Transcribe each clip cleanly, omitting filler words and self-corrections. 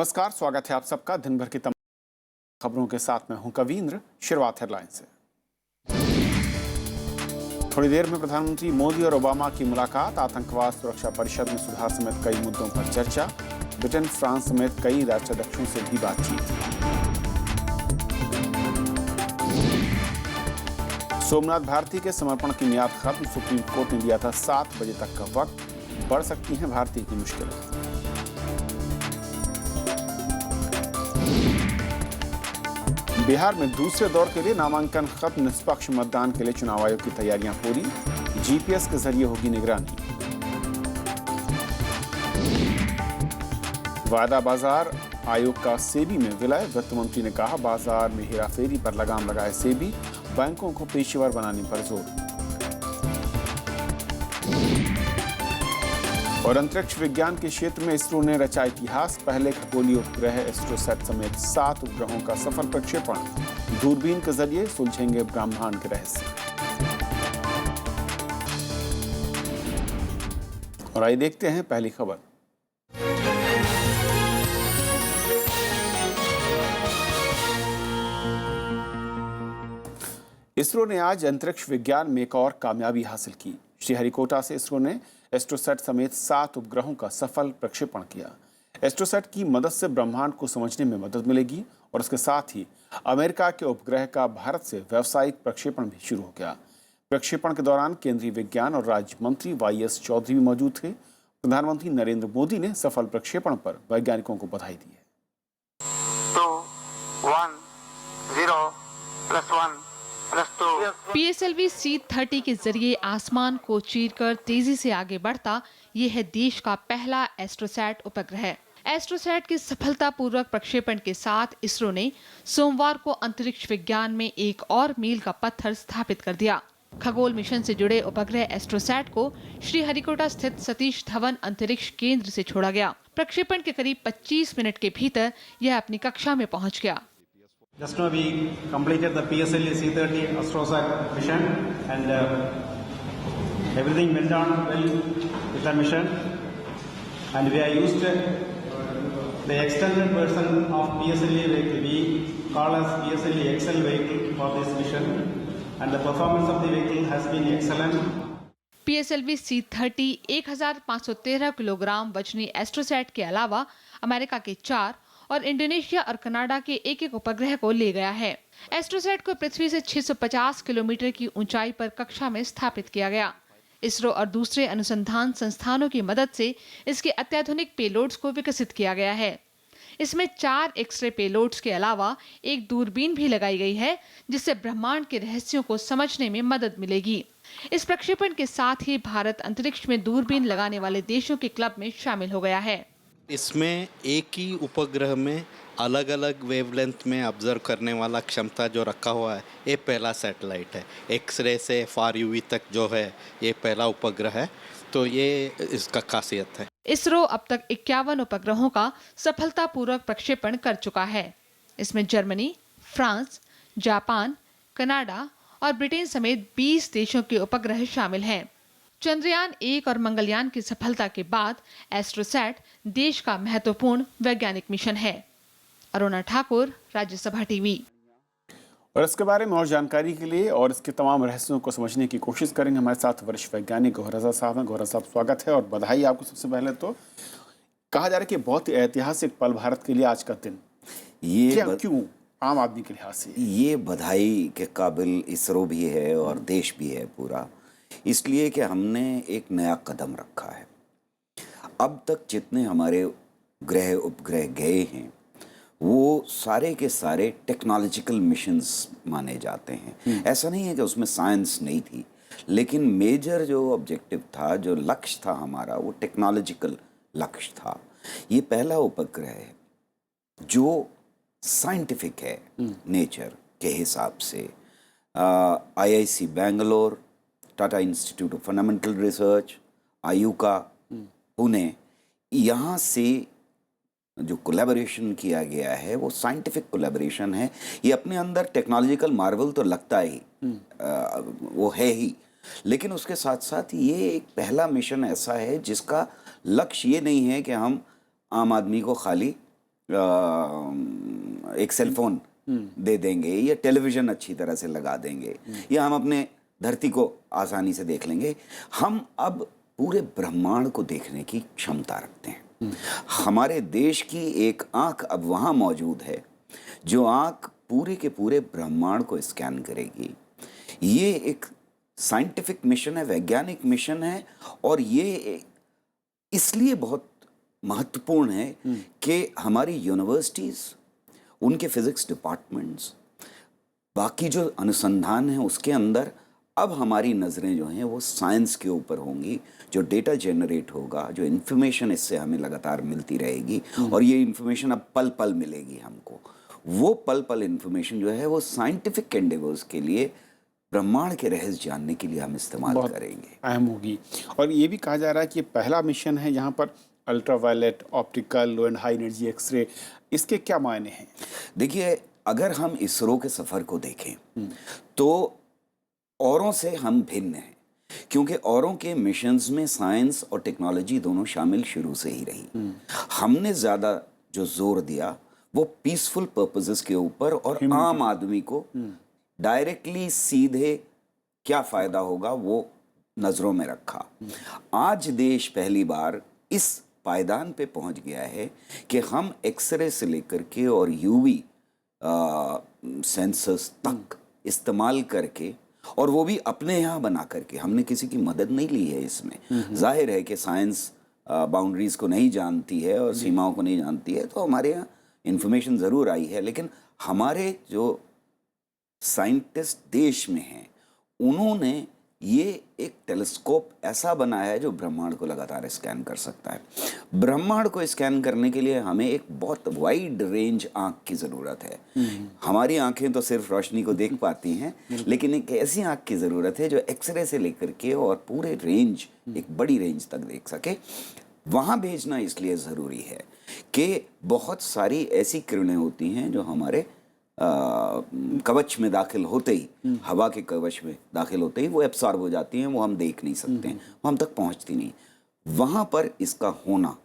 नमस्कार, स्वागत है आप सबका दिन भर की तमाम खबरों के साथ। मैं हूं कवींद्र। शुरुआत हेडलाइन से। थोड़ी देर में प्रधानमंत्री मोदी और ओबामा की मुलाकात। आतंकवाद सुरक्षा परिषद में सुधार समेत कई मुद्दों पर चर्चा। ब्रिटेन, फ्रांस समेत कई राष्ट्राध्यक्षों से भी बातचीत। सोमनाथ भारती के समर्पण की मियाद खत्म। सुप्रीम कोर्ट ने दिया था 7 बजे तक का वक्त। बढ़ सकती हैं भारती की मुश्किलें। बिहार में दूसरे दौर के लिए नामांकन खत्म। निष्पक्ष मतदान के लिए चुनाव आयोग की तैयारियां पूरी। जीपीएस के जरिए होगी निगरानी। वायदा बाजार आयोग का सेबी में विलय। वित्त मंत्री ने कहा, बाजार में हेराफेरी पर लगाम लगाए सेबी। बैंकों को पेशेवर बनाने पर जोर। और अंतरिक्ष विज्ञान के क्षेत्र में इसरो ने रचा इतिहास। पहले खगोलीय उपग्रह एस्ट्रोसैट समेत 7 उपग्रहों का सफल प्रक्षेपण। दूरबीन के जरिए सुलझेंगे ब्रह्मांड के रहस्य। और आइए देखते हैं पहली खबर। इसरो ने आज अंतरिक्ष विज्ञान में एक और कामयाबी हासिल की। श्रीहरिकोटा से इसरो ने एस्ट्रोसैट समेत 7 उपग्रहों का सफल प्रक्षेपण किया। एस्ट्रोसैट की मदद से ब्रह्मांड को समझने में मदद मिलेगी और इसके साथ ही अमेरिका के उपग्रह का भारत से व्यावसायिक प्रक्षेपण भी शुरू हो गया। प्रक्षेपण के दौरान केंद्रीय विज्ञान और राज्य मंत्री वाईएस चौधरी भी मौजूद थे। प्रधानमंत्री नरेंद्र मोदी ने सफल प्रक्षेपण पर वैज्ञानिकों को बधाई दी है। 2 1 0 +1 +2। PSLV C-30 के जरिए आसमान को चीरकर तेजी से आगे बढ़ता ये है देश का पहला एस्ट्रोसैट उपग्रह। एस्ट्रोसैट के सफलतापूर्वक प्रक्षेपण के साथ इसरो ने सोमवार को अंतरिक्ष विज्ञान में एक और मील का पत्थर स्थापित कर दिया। खगोल मिशन से जुड़े उपग्रह एस्ट्रोसैट को श्रीहरिकोटा स्थित सतीश धवन अंतरिक्ष केंद्र से छोड़ा गया। प्रक्षेपण के करीब 25 मिनट के भीतर यह अपनी कक्षा में पहुंच गया। Just now we completed the PSLV C-30 AstroSat mission and everything went on well with the mission, and we are used the extended version of PSLV vehicle we call as PSLV XL vehicle for this mission, and the performance of the vehicle has been excellent. PSLV C-30 1513 kilogram वजनी एस्ट्रोसैट के अलावा America के 4 और Indonesia और Canada के एक उपग्रह को ले गया है। एस्ट्रोसैट को पृथ्वी से 650 किलोमीटर की ऊंचाई पर कक्षा में स्थापित किया गया। इसरो और दूसरे अनुसंधान संस्थानों की मदद से इसके अत्याधुनिक पेलोड्स को विकसित किया गया है। इसमें 4 एक्सरे पेलोड्स के अलावा एक दूरबीन भी लगाई गई है, जिससे ब्रह्मांड के रहस्यों को समझने में मदद मिलेगी। इस प्रक्षेपण के साथ ही भारत अंतरिक्ष में दूरबीन लगाने वाले देशों के क्लब में शामिल हो गया है। इसमें एक ही उपग्रह में अलग अलग वेवलेंथ में ऑब्जर्व करने वाला क्षमता जो रखा हुआ है, ये पहला सैटेलाइट है। एक्सरे से फार यूवी तक जो है, ये पहला उपग्रह है, तो ये इसका खासियत है। इसरो अब तक 51 उपग्रहों का सफलतापूर्वक प्रक्षेपण कर चुका है। इसमें जर्मनी, फ्रांस, जापान, कनाडा और ब्रिटेन समेत 20 देशों के उपग्रह शामिल हैं। चंद्रयान 1 और मंगलयान की सफलता के बाद एस्ट्रोसैट देश का महत्वपूर्ण वैज्ञानिक मिशन है। अरुणा ठाकुर, राज्यसभा टीवी। और इसके बारे में और जानकारी के लिए और इसके तमाम रहस्यों को समझने की कोशिश करेंगे। हमारे साथ वरिष्ठ वैज्ञानिक गौहर रजा साहब हैं। गौहर साहब, स्वागत है और बधाई आपको। सबसे पहले तो कहा जा रहा है कि बहुत ही ऐतिहासिक पल भारत के लिए आज का दिन। ये क्यों आम आदमी के लिहाज से? ये बधाई के काबिल इसरो भी है और देश भी है पूरा, इसलिए कि हमने एक नया कदम रखा है। अब तक जितने हमारे ग्रह उपग्रह गए हैं वो सारे के सारे टेक्नोलॉजिकल मिशंस माने जाते हैं। ऐसा नहीं है कि उसमें साइंस नहीं थी, लेकिन मेजर जो ऑब्जेक्टिव था, जो लक्ष्य था हमारा, वो टेक्नोलॉजिकल लक्ष्य था। ये पहला उपग्रह है जो साइंटिफिक है नेचर के हिसाब से। IIC Bangalore, Tata institute of fundamental research, IUCAA Pune, यहाँ से जो कोलैबोरेशन किया गया है वो साइंटिफिक कोलैबोरेशन है। ये अपने अंदर टेक्नोलॉजिकल मार्वल तो लगता ही वो है ही, लेकिन उसके साथ साथ ये एक पहला मिशन ऐसा है जिसका लक्ष्य ये नहीं है कि हम आम आदमी को खाली एक सेल फोन दे देंगे या टेलीविजन अच्छी तरह से लगा देंगे या हम अपने धरती को आसानी से देख लेंगे, हम अब पूरे ब्रह्मांड को देखने की क्षमता रखते हैं। हमारे देश की एक आंख अब वहां मौजूद है जो आंख पूरे के पूरे ब्रह्मांड को स्कैन करेगी। ये एक साइंटिफिक मिशन है, वैज्ञानिक मिशन है, और ये इसलिए बहुत महत्वपूर्ण है कि हमारी यूनिवर्सिटीज, उनके फिजिक्स डिपार्टमेंट्स, बाकी जो अनुसंधान है उसके अंदर अब हमारी नज़रें जो हैं वो साइंस के ऊपर होंगी। जो डेटा जनरेट होगा, जो इन्फॉर्मेशन इससे हमें लगातार मिलती रहेगी, और ये इन्फॉर्मेशन अब पल पल मिलेगी हमको, वो पल पल इन्फॉर्मेशन जो है वो साइंटिफिक एंडेवर्स के लिए, ब्रह्मांड के रहस्य जानने के लिए हम इस्तेमाल करेंगे। अहम होगी। और ये भी कहा जा रहा है कि ये पहला मिशन है जहाँ पर ultraviolet, optical, low and high energy x ray, इसके क्या मायने हैं? देखिए, अगर हम इसरो के सफ़र को देखें तो औरों से हम भिन्न हैं, क्योंकि औरों के मिशंस में साइंस और टेक्नोलॉजी दोनों शामिल शुरू से ही रही। हमने ज़्यादा जो जोर दिया वो पीसफुल पर्पसेस के ऊपर और आम आदमी को डायरेक्टली सीधे क्या फ़ायदा होगा वो नज़रों में रखा। आज देश पहली बार इस पायदान पे पहुंच गया है कि हम एक्सरे से लेकर के और यूवी सेंसर्स तक इस्तेमाल करके, और वो भी अपने यहाँ बना करके, हमने किसी की मदद नहीं ली है इसमें। जाहिर है कि साइंस बाउंड्रीज को नहीं जानती है और सीमाओं को नहीं जानती है, तो हमारे यहाँ इंफॉर्मेशन ज़रूर आई है, लेकिन हमारे जो साइंटिस्ट देश में हैं उन्होंने ये एक टेलीस्कोप ऐसा बनाया है जो ब्रह्मांड को लगातार स्कैन कर सकता है। ब्रह्मांड को स्कैन करने के लिए हमें एक बहुत वाइड रेंज आँख की ज़रूरत है। हमारी आंखें तो सिर्फ रोशनी को देख पाती हैं, लेकिन एक ऐसी आँख की ज़रूरत है जो एक्सरे से लेकर के और पूरे रेंज, एक बड़ी रेंज तक देख सके। वहाँ भेजना इसलिए ज़रूरी है कि बहुत सारी ऐसी किरणें होती हैं जो हमारे कवच में दाखिल होते ही, हवा के कवच में दाखिल होते ही वो एब्सॉर्ब हो जाती हैं, वो हम देख नहीं सकते हैं, वो हम तक पहुंचती नहीं। वहाँ पर इसका होना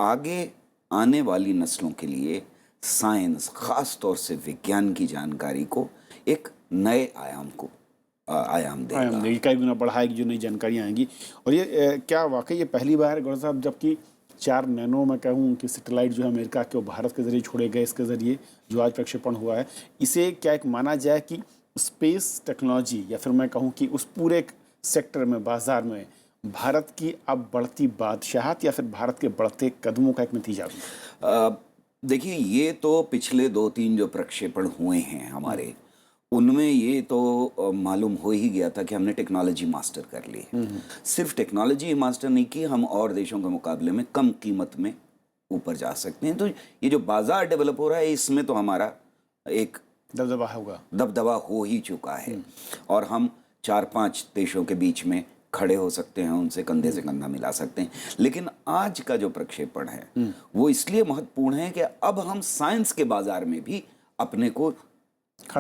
आगे आने वाली नस्लों के लिए साइंस, ख़ास तौर से विज्ञान की जानकारी को एक नए आयाम देगा। कई गुना बढ़ाएगी जो नई जानकारियाँ आएंगी। और ये क्या वाकई ये पहली बार है गौरव साहब जबकि 4 नैनो में कहूँ कि सैटेलाइट जो है अमेरिका के, वो भारत के ज़रिए छोड़े गए, इसके ज़रिए जो आज प्रक्षेपण हुआ है, इसे क्या एक माना जाए कि स्पेस टेक्नोलॉजी, या फिर मैं कहूँ कि उस पूरे सेक्टर में, बाजार में भारत की अब बढ़ती बादशाहत या फिर भारत के बढ़ते कदमों का एक नतीजा भी? देखिए, ये तो पिछले 2-3 जो प्रक्षेपण हुए हैं हमारे, उनमें ये तो मालूम हो ही गया था कि हमने टेक्नोलॉजी मास्टर कर ली है। सिर्फ टेक्नोलॉजी मास्टर नहीं की, हम और देशों के मुकाबले में कम कीमत में ऊपर जा सकते हैं। तो ये जो बाजार डेवलप हो रहा है, इसमें तो हमारा एक दबदबा हो ही चुका है, और हम 4-5 देशों के बीच में खड़े हो सकते हैं, उनसे कंधे से कंधा मिला सकते हैं। लेकिन आज का जो प्रक्षेपण है वो इसलिए महत्वपूर्ण है कि अब हम साइंस के बाजार में भी अपने को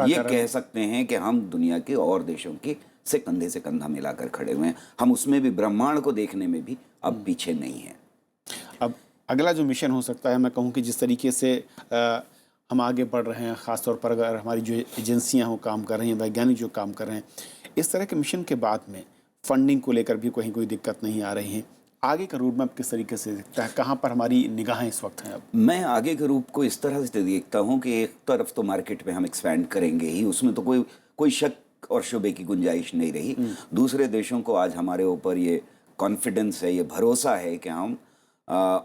ये कह सकते हैं कि हम दुनिया के और देशों के से कंधे से कंधा मिलाकर खड़े हुए हैं। हम उसमें भी, ब्रह्मांड को देखने में भी अब पीछे नहीं हैं। अब अगला जो मिशन हो सकता है, मैं कहूँ कि जिस तरीके से हम आगे बढ़ रहे हैं, ख़ासतौर पर अगर हमारी जो एजेंसियाँ हो काम कर रही हैं, वैज्ञानिक जो काम कर रहे हैं, इस तरह के मिशन के बाद में फंडिंग को लेकर भी कहीं कोई दिक्कत नहीं आ रही है। आगे का रूट मैप किस तरीके से दिखता है, कहाँ पर हमारी निगाहें इस वक्त हैं? अब मैं आगे के रूप को इस तरह से देखता हूँ कि एक तरफ तो मार्केट में हम एक्सपैंड करेंगे ही, उसमें तो कोई शक और शुबे की गुंजाइश नहीं रही। दूसरे देशों को आज हमारे ऊपर ये कॉन्फिडेंस है, ये भरोसा है कि हम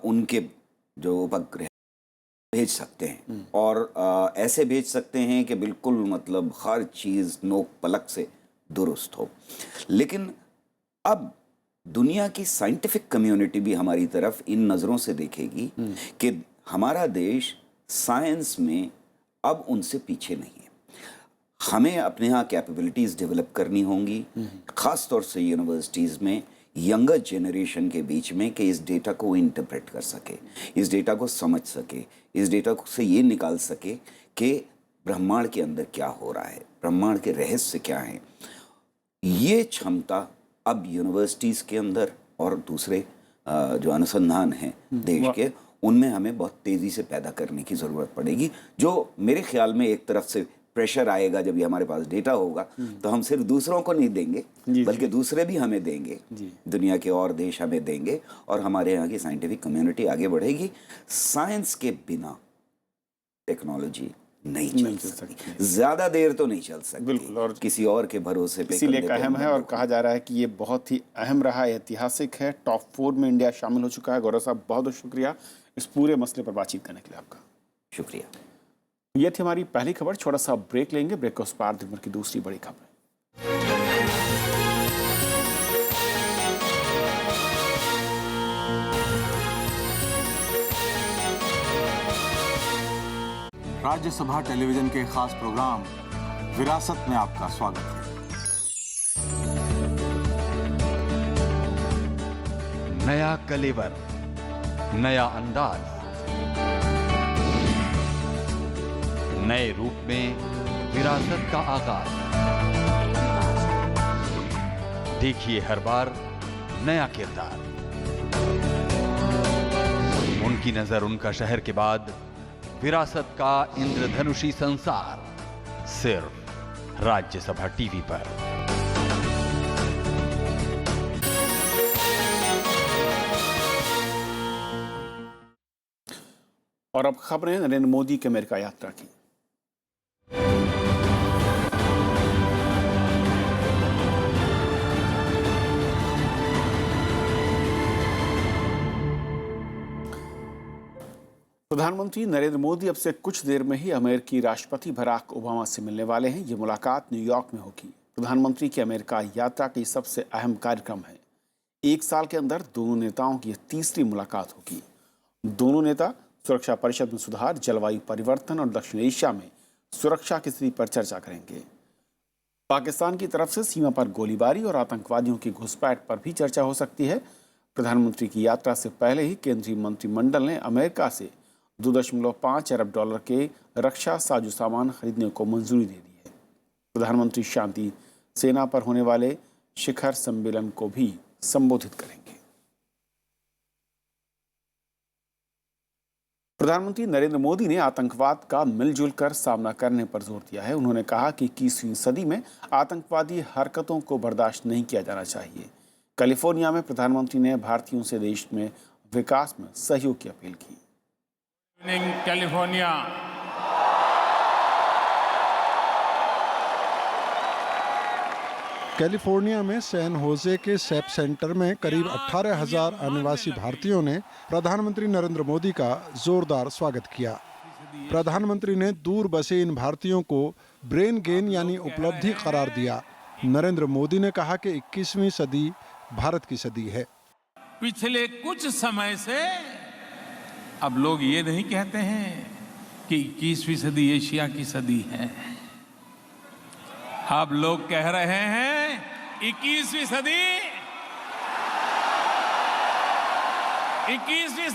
उनके जो उपग्रह भेज सकते हैं, और ऐसे भेज सकते हैं कि बिल्कुल मतलब हर चीज़ नोक पलक से दुरुस्त हो। लेकिन अब दुनिया की साइंटिफिक कम्युनिटी भी हमारी तरफ इन नज़रों से देखेगी कि हमारा देश साइंस में अब उनसे पीछे नहीं है। हमें अपने यहाँ कैपेबिलिटीज़ डेवलप करनी होंगी, ख़ास तौर से यूनिवर्सिटीज़ में यंगर जनरेशन के बीच में, कि इस डेटा को इंटरप्रेट कर सके, इस डेटा को समझ सके, इस डेटा से ये निकाल सके कि ब्रह्मांड के अंदर क्या हो रहा है, ब्रह्मांड के रहस्य क्या हैं। ये क्षमता अब यूनिवर्सिटीज़ के अंदर और दूसरे जो अनुसंधान हैं देश के, उनमें हमें बहुत तेज़ी से पैदा करने की ज़रूरत पड़ेगी, जो मेरे ख्याल में एक तरफ से प्रेशर आएगा जब ये हमारे पास डेटा होगा, तो हम सिर्फ दूसरों को नहीं देंगे बल्कि दूसरे भी हमें देंगे, दुनिया के और देश हमें देंगे, और हमारे यहाँ की साइंटिफिक कम्युनिटी आगे बढ़ेगी। साइंस के बिना टेक्नोलॉजी नहीं चल सकती, ज्यादा देर तो नहीं चल सकती, बिल्कुल, और किसी और के भरोसे पे इसीलिए कंधे पे अहम है, और कहा जा रहा है कि ये बहुत ही अहम रहा, ऐतिहासिक है। टॉप 4 में इंडिया शामिल हो चुका है। गौरव साहब, बहुत बहुत शुक्रिया इस पूरे मसले पर बातचीत करने के लिए आपका। शुक्रिया। ये थी हमारी पहली खबर। छोटा सा ब्रेक लेंगे, ब्रेक के उस पार दिन भर की दूसरी बड़ी खबर। राज्यसभा टेलीविजन के खास प्रोग्राम विरासत में आपका स्वागत है। नया कलेवर, नया अंदाज, नए रूप में विरासत का आगाज। देखिए हर बार नया किरदार, उनकी नजर उनका शहर के बाद विरासत का इंद्रधनुषी संसार, सिर्फ राज्यसभा टीवी पर। और अब खबरें नरेंद्र मोदी की अमेरिका यात्रा की। प्रधानमंत्री नरेंद्र मोदी अब से कुछ देर में ही अमेरिकी राष्ट्रपति बराक ओबामा से मिलने वाले हैं। ये मुलाकात न्यूयॉर्क में होगी। प्रधानमंत्री की अमेरिका यात्रा की सबसे अहम कार्यक्रम है। एक साल के अंदर दोनों नेताओं की तीसरी मुलाकात होगी। दोनों नेता सुरक्षा परिषद में सुधार, जलवायु परिवर्तन और दक्षिण एशिया में सुरक्षा की स्थिति पर चर्चा करेंगे। पाकिस्तान की तरफ से सीमा पर गोलीबारी और आतंकवादियों की घुसपैठ पर भी चर्चा हो सकती है। प्रधानमंत्री की यात्रा से पहले ही केंद्रीय मंत्रिमंडल ने अमेरिका से $2.5 अरब के रक्षा साजो सामान खरीदने को मंजूरी दे दी है। प्रधानमंत्री शांति सेना पर होने वाले शिखर सम्मेलन को भी संबोधित करेंगे। प्रधानमंत्री नरेंद्र मोदी ने आतंकवाद का मिलजुल कर सामना करने पर जोर दिया है। उन्होंने कहा कि 21वीं सदी में आतंकवादी हरकतों को बर्दाश्त नहीं किया जाना चाहिए। कैलिफोर्निया में प्रधानमंत्री ने भारतीयों से देश में विकास में सहयोग की अपील की। कैलिफोर्निया, कैलिफोर्निया में सैन होजे के सेप सेंटर में करीब 18,000 अनिवासी भारतीयों ने प्रधानमंत्री नरेंद्र मोदी का जोरदार स्वागत किया। प्रधानमंत्री ने दूर बसे इन भारतीयों को ब्रेन गेन यानी उपलब्धि करार दिया। नरेंद्र मोदी ने कहा कि 21वीं सदी भारत की सदी है। पिछले कुछ समय से अब लोग ये नहीं कहते हैं कि 21वीं सदी एशिया की सदी है। अब लोग कह रहे हैं 21वीं सदी 21वीं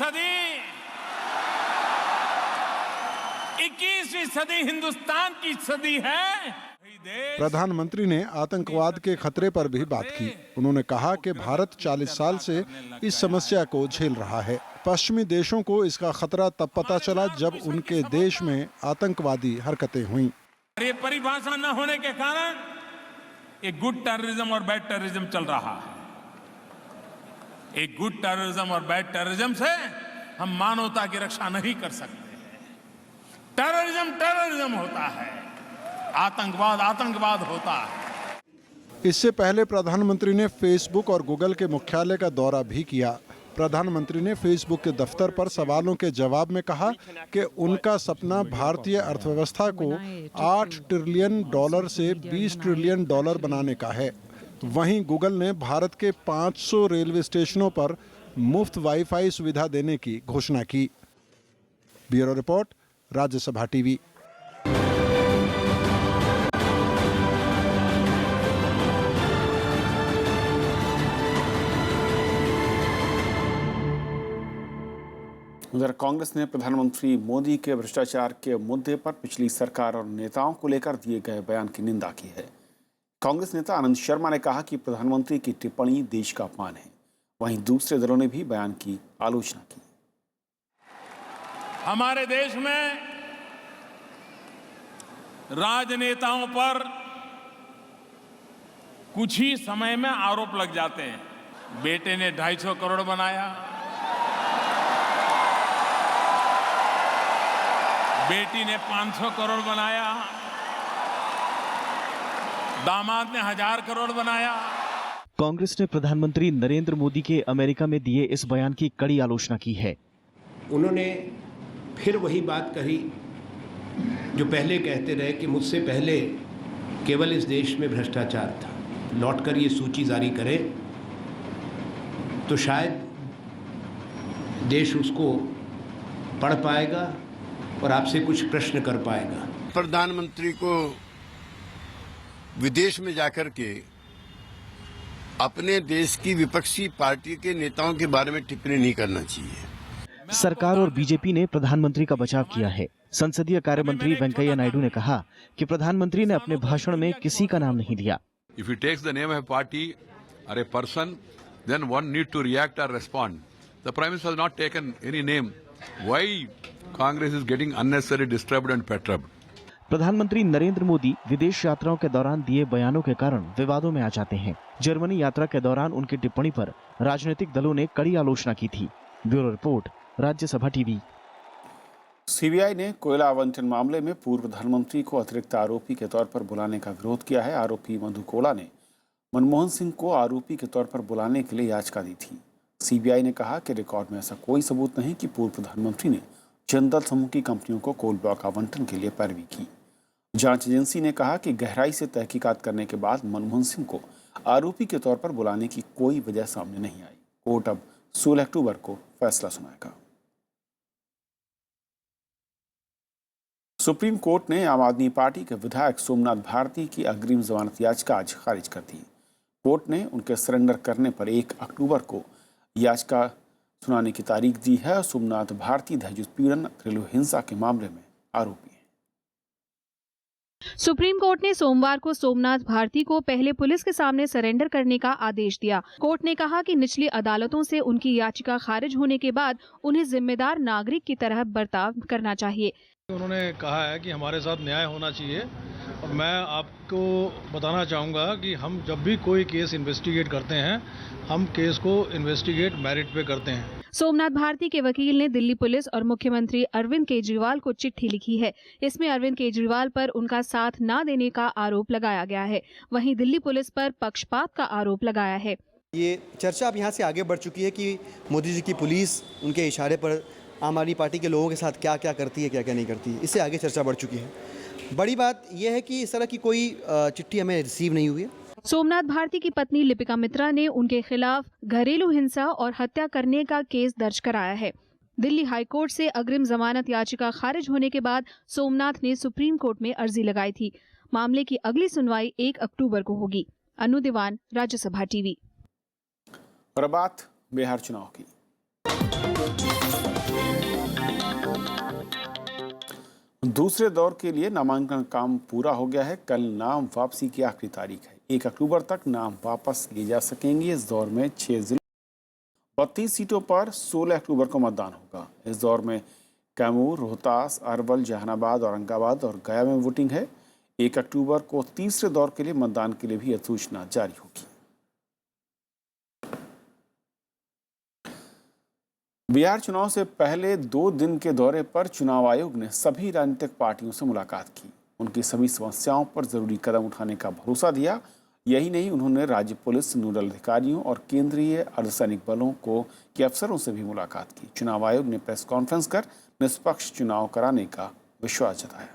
सदी हिंदुस्तान की सदी है। प्रधानमंत्री ने आतंकवाद के खतरे पर भी बात की। उन्होंने कहा कि भारत 40 साल से इस समस्या को झेल रहा है। पश्चिमी देशों को इसका खतरा तब पता चला जब उनके देश में आतंकवादी हरकतें हुईं। ये परिभाषा न होने के कारण एक गुड टेररिज्म और बैड टेररिज्म चल रहा है। एक गुड टेररिज्म और बैड टेररिज्म से हम मानवता की रक्षा नहीं कर सकते। टेररिज्म टेररिज्म होता है, आतंकवाद आतंकवाद होता है। इससे पहले प्रधानमंत्री ने फेसबुक और गूगल के मुख्यालय का दौरा भी किया। प्रधानमंत्री ने फेसबुक के दफ्तर पर सवालों के जवाब में कहा कि उनका सपना भारतीय अर्थव्यवस्था को $8 ट्रिलियन से $20 ट्रिलियन बनाने का है। वहीं गूगल ने भारत के 500 रेलवे स्टेशनों पर मुफ्त वाईफाई सुविधा देने की घोषणा की। Bureau report, Rajya Sabha TV. उधर कांग्रेस ने प्रधानमंत्री मोदी के भ्रष्टाचार के मुद्दे पर पिछली सरकार और नेताओं को लेकर दिए गए बयान की निंदा की है। कांग्रेस नेता आनंद शर्मा ने कहा कि प्रधानमंत्री की टिप्पणी देश का अपमान है। वहीं दूसरे दलों ने भी बयान की आलोचना की। हमारे देश में राजनेताओं पर कुछ ही समय में आरोप लग जाते हैं। बेटे ने 250 करोड़ बनाया, बेटी ने 500 करोड़ बनाया, दामाद ने 1000 करोड़ बनाया। कांग्रेस ने प्रधानमंत्री नरेंद्र मोदी के अमेरिका में दिए इस बयान की कड़ी आलोचना की है। उन्होंने फिर वही बात कही जो पहले कहते रहे कि मुझसे पहले केवल इस देश में भ्रष्टाचार था। लौटकर ये सूची जारी करें तो शायद देश उसको पढ़ पाएगा और आपसे कुछ प्रश्न कर पाएगा। प्रधानमंत्री को विदेश में जाकर के अपने देश की विपक्षी पार्टी के नेताओं के बारे में टिप्पणी नहीं करना चाहिए। सरकार और बीजेपी ने प्रधानमंत्री का बचाव किया है। संसदीय कार्य मंत्री वेंकैया नायडू ने कहा कि प्रधानमंत्री ने अपने भाषण में किसी का नाम नहीं लिया। If he takes the name of a party or a person, then one need to react or respond. The Prime Minister has not taken any name. Why Congress is getting unnecessarily disturbed and perturbed? प्रधानमंत्री नरेंद्र मोदी विदेश यात्राओं के दौरान दिए बयानों के कारण विवादों में आ जाते हैं। जर्मनी यात्रा के दौरान उनकी टिप्पणी पर राजनीतिक दलों ने कड़ी आलोचना की थी। Bureau report, Rajya Sabha TV. CBI ने कोयला आवंटन मामले में पूर्व प्रधानमंत्री को अतिरिक्त आरोपी के तौर पर बुलाने का विरोध किया है। आरोपी मधु कोड़ा ने मनमोहन सिंह को आरोपी के तौर पर बुलाने के लिए याचिका दी थी। सीबीआई ने कहा कि रिकॉर्ड में ऐसा कोई सबूत नहीं कि पूर्व प्रधानमंत्री ने जनदल समूह की कंपनियों को कोल ब्लॉक आवंटन के लिए पैरवी की। जांच एजेंसी ने कहा कि गहराई से तहकीकात करने के बाद मनमोहन सिंह को आरोपी के तौर पर बुलाने की कोई वजह सामने नहीं आई। कोर्ट अब 16 अक्टूबर को फैसला सुनाएगा। सुप्रीम कोर्ट ने आम आदमी पार्टी के विधायक सोमनाथ भारती की अग्रिम जमानत याचिका आज खारिज कर दी। कोर्ट ने उनके सरेंडर करने पर 1 अक्टूबर को याचिका सुनाने की तारीख दी है। सोमनाथ भारती दहेज उत्पीड़न, घरेलू हिंसा के मामले में आरोपी हैं। सुप्रीम कोर्ट ने सोमवार को सोमनाथ भारती को पहले पुलिस के सामने सरेंडर करने का आदेश दिया। कोर्ट ने कहा कि निचली अदालतों से उनकी याचिका खारिज होने के बाद उन्हें जिम्मेदार नागरिक की तरह बर्ताव करना चाहिए। उन्होंने कहा है कि हमारे साथ न्याय होना चाहिए और मैं आपको बताना चाहूँगा कि हम जब भी कोई केस इन्वेस्टिगेट करते हैं, हम केस को इन्वेस्टिगेट मेरिट पे करते हैं। सोमनाथ भारती के वकील ने दिल्ली पुलिस और मुख्यमंत्री अरविंद केजरीवाल को चिट्ठी लिखी है। इसमें अरविंद केजरीवाल पर उनका साथ न देने का आरोप लगाया गया है। वहीं दिल्ली पुलिस पर पक्षपात का आरोप लगाया है। ये चर्चा अब यहाँ से आगे बढ़ चुकी है कि मोदी जी की पुलिस उनके इशारे पर आम आदमी पार्टी के लोगों के साथ क्या क्या करती है, क्या क्या नहीं करती है। इससे आगे चर्चा बढ़ चुकी है। बड़ी बात यह है कि इस तरह की कोई चिट्ठी हमें रिसीव नहीं हुई है। सोमनाथ भारती की पत्नी लिपिका मित्रा ने उनके खिलाफ घरेलू हिंसा और हत्या करने का केस दर्ज कराया है। दिल्ली हाईकोर्ट से अग्रिम जमानत याचिका खारिज होने के बाद सोमनाथ ने सुप्रीम कोर्ट में अर्जी लगाई थी। मामले की अगली सुनवाई 1 अक्टूबर को होगी। अनु दीवान, राज्यसभा टीवी। और बात बिहार चुनाव की। दूसरे दौर के लिए नामांकन काम पूरा हो गया है। कल नाम वापसी की आखिरी तारीख है। 1 अक्टूबर तक नाम वापस लिए जा सकेंगे। इस दौर में 6 जिलों 32 सीटों पर 16 अक्टूबर को मतदान होगा। इस दौर में कैमूर, रोहतास, अरवल, जहानाबाद, औरंगाबाद और गया में वोटिंग है। 1 अक्टूबर को तीसरे दौर के लिए मतदान के लिए भी अधिसूचना जारी होगी। बिहार चुनाव से पहले 2 दिन के दौरे पर चुनाव आयोग ने सभी राजनीतिक पार्टियों से मुलाकात की। उनकी सभी समस्याओं पर जरूरी कदम उठाने का भरोसा दिया। यही नहीं, उन्होंने राज्य पुलिस, नोडल अधिकारियों और केंद्रीय अर्धसैनिक बलों के अफसरों से भी मुलाकात की। चुनाव आयोग ने प्रेस कॉन्फ्रेंस कर निष्पक्ष चुनाव कराने का विश्वास जताया।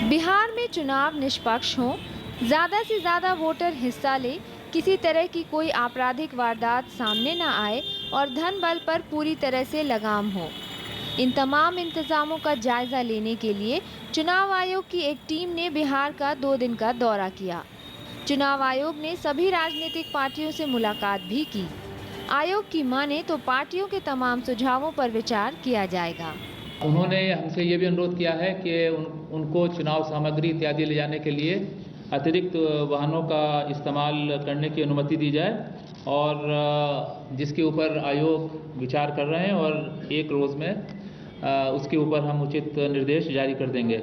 बिहार में चुनाव निष्पक्ष हो, ज्यादा से ज्यादा वोटर हिस्सा ले, किसी तरह की कोई आपराधिक वारदात सामने न आए और धन बल पर पूरी तरह से लगाम हो। इन तमाम इंतजामों का जायजा लेने के लिए चुनाव आयोग की एक टीम ने बिहार का 2 दिन का दौरा किया। चुनाव आयोग ने सभी राजनीतिक पार्टियों से मुलाकात भी की। आयोग की माने तो पार्टियों के तमाम सुझावों पर विचार किया जाएगा। उन्होंने हमसे ये भी अनुरोध किया है कि उनको चुनाव सामग्री इत्यादि ले जाने के लिए अतिरिक्त वाहनों का इस्तेमाल करने की अनुमति दी जाए और जिसके ऊपर आयोग विचार कर रहे हैं और 1 रोज़ में उसके ऊपर हम उचित निर्देश जारी कर देंगे।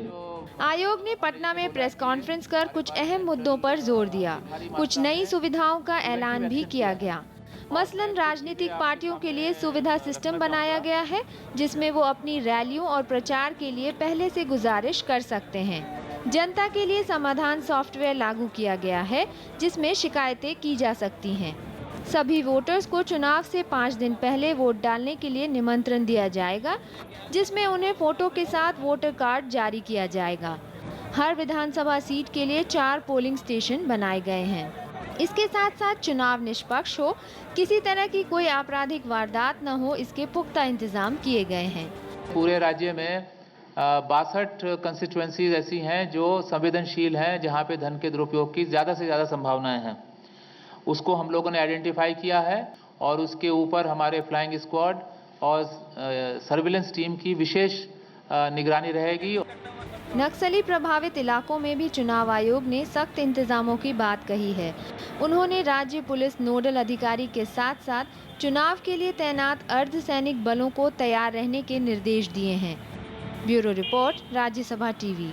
आयोग ने पटना में प्रेस कॉन्फ्रेंस कर कुछ अहम मुद्दों पर जोर दिया। कुछ नई सुविधाओं का ऐलान भी किया गया। मसलन राजनीतिक पार्टियों के लिए सुविधा सिस्टम बनाया गया है, जिसमें वो अपनी रैलियों और प्रचार के लिए पहले से गुजारिश कर सकते हैं। जनता के लिए समाधान सॉफ्टवेयर लागू किया गया है, जिसमें शिकायतें की जा सकती हैं। सभी वोटर्स को चुनाव से 5 दिन पहले वोट डालने के लिए निमंत्रण दिया जाएगा, जिसमें उन्हें फोटो के साथ वोटर कार्ड जारी किया जाएगा। हर विधानसभा सीट के लिए 4 पोलिंग स्टेशन बनाए गए हैं। इसके साथ साथ चुनाव निष्पक्ष हो, किसी तरह की कोई आपराधिक वारदात न हो, इसके पुख्ता इंतजाम किए गए हैं। पूरे राज्य में 62 कंस्टिट्यूएंसीज ऐसी हैं जो संवेदनशील हैं, जहां पे धन के दुरुपयोग की ज़्यादा से ज़्यादा संभावनाएं हैं। उसको हम लोगों ने आइडेंटिफाई किया है और उसके ऊपर हमारे फ्लाइंग स्क्वाड और सर्विलेंस टीम की विशेष निगरानी रहेगी। नक्सली प्रभावित इलाकों में भी चुनाव आयोग ने सख्त इंतजामों की बात कही है। उन्होंने राज्य पुलिस नोडल अधिकारी के साथ साथ चुनाव के लिए तैनात अर्धसैनिक बलों को तैयार रहने के निर्देश दिए हैं। Bureau report, Rajya Sabha TV.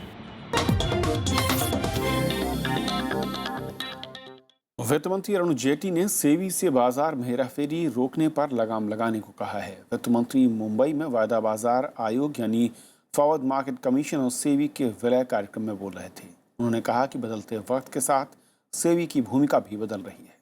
वित्त मंत्री अरुण जेटली ने सेबी से बाजार में हेराफेरी रोकने पर लगाम लगाने को कहा है। वित्त मंत्री मुंबई में वायदा बाजार आयोग यानी फॉरवर्ड मार्केट कमीशन और सेबी के विलय कार्यक्रम में बोल रहे थे। उन्होंने कहा कि बदलते वक्त के साथ सेबी की भूमिका भी बदल रही है।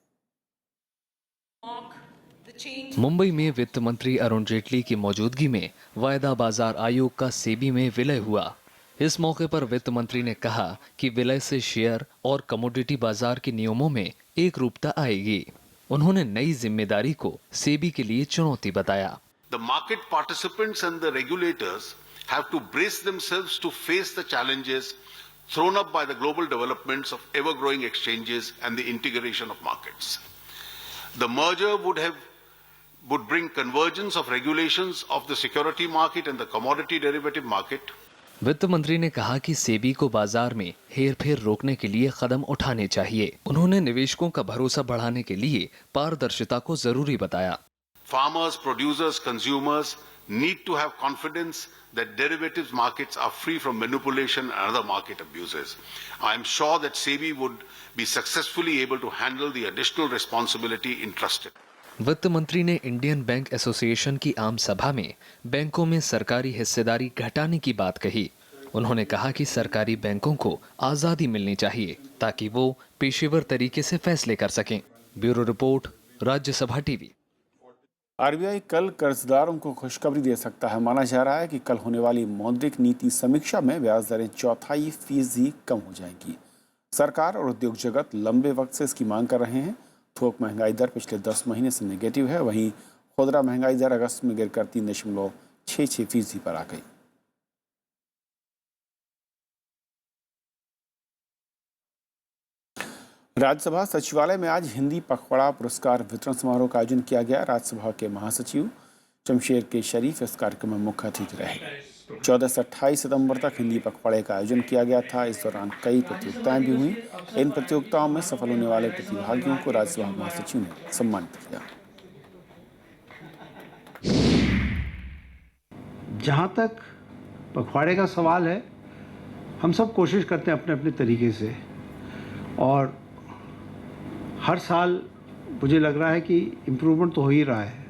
मुंबई में वित्त मंत्री अरुण जेटली की मौजूदगी में वायदा बाजार आयोग का सेबी में विलय हुआ। इस मौके पर वित्त मंत्री ने कहा कि विलय से शेयर और कमोडिटी बाजार के नियमों में एक रूपता आएगी। उन्होंने नई जिम्मेदारी को सेबी के लिए चुनौती बताया। The market participants and the regulators have to brace themselves to face the challenges thrown up by the global developments of ever-growing exchanges and the integration of markets. The merger would bring convergence of regulations of the security market and the commodity derivative market. वित्त मंत्री ने कहा कि सेबी को बाजार में हेरफेर रोकने के लिए कदम उठाने चाहिए। उन्होंने निवेशकों का भरोसा बढ़ाने के लिए पारदर्शिता को जरूरी बताया। Farmers, producers, consumers need to have confidence that derivatives markets are free from manipulation and other market abuses. I am sure that SEBI would be successfully able to handle the additional responsibility entrusted. वित्त मंत्री ने Indian bank association की आम सभा में बैंकों में सरकारी हिस्सेदारी घटाने की बात कही। उन्होंने कहा कि सरकारी बैंकों को आजादी मिलनी चाहिए ताकि वो पेशेवर तरीके से फैसले कर सकें। Bureau report, Rajya Sabha TV. RBI कल कर्जदारों को खुशखबरी दे सकता है। माना जा रहा है कि कल होने वाली मौद्रिक नीति समीक्षा में ब्याज दरें 4.25% कम हो जाएंगी। सरकार और उद्योग जगत लंबे वक्त से इसकी मांग कर रहे हैं। थोक महंगाई दर पिछले 10 महीने से नेगेटिव है। वहीं खुदरा महंगाई दर अगस्त में गिरकर 3.66% पर आ गई। राज्यसभा सचिवालय में आज हिंदी पखवाड़ा पुरस्कार वितरण समारोह का आयोजन किया गया। राज्यसभा के महासचिव शमशेर के शरीफ इस कार्यक्रम में मुख्य अतिथि रहे। 14 से 28 सितंबर तक हिंदी पखवाड़े का आयोजन किया गया था। इस दौरान कई प्रतियोगिताएं भी हुई। इन प्रतियोगिताओं में सफल होने वाले प्रतिभागियों को राज्यसभा महासचिव ने सम्मानित किया। जहाँ तक पखवाड़े का सवाल है, हम सब कोशिश करते हैं अपने अपने तरीके से, और हर साल मुझे लग रहा है कि इम्प्रूवमेंट तो हो ही रहा है,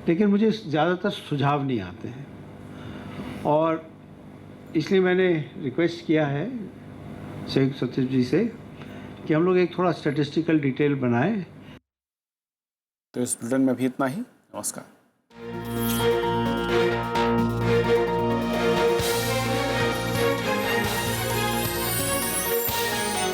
लेकिन मुझे ज़्यादातर सुझाव नहीं आते हैं। और इसलिए मैंने रिक्वेस्ट किया है संयुक्त सचिव जी से कि हम लोग एक थोड़ा स्टैटिस्टिकल डिटेल बनाएं। तो इस बुलेटिन में भी इतना ही। नमस्कार।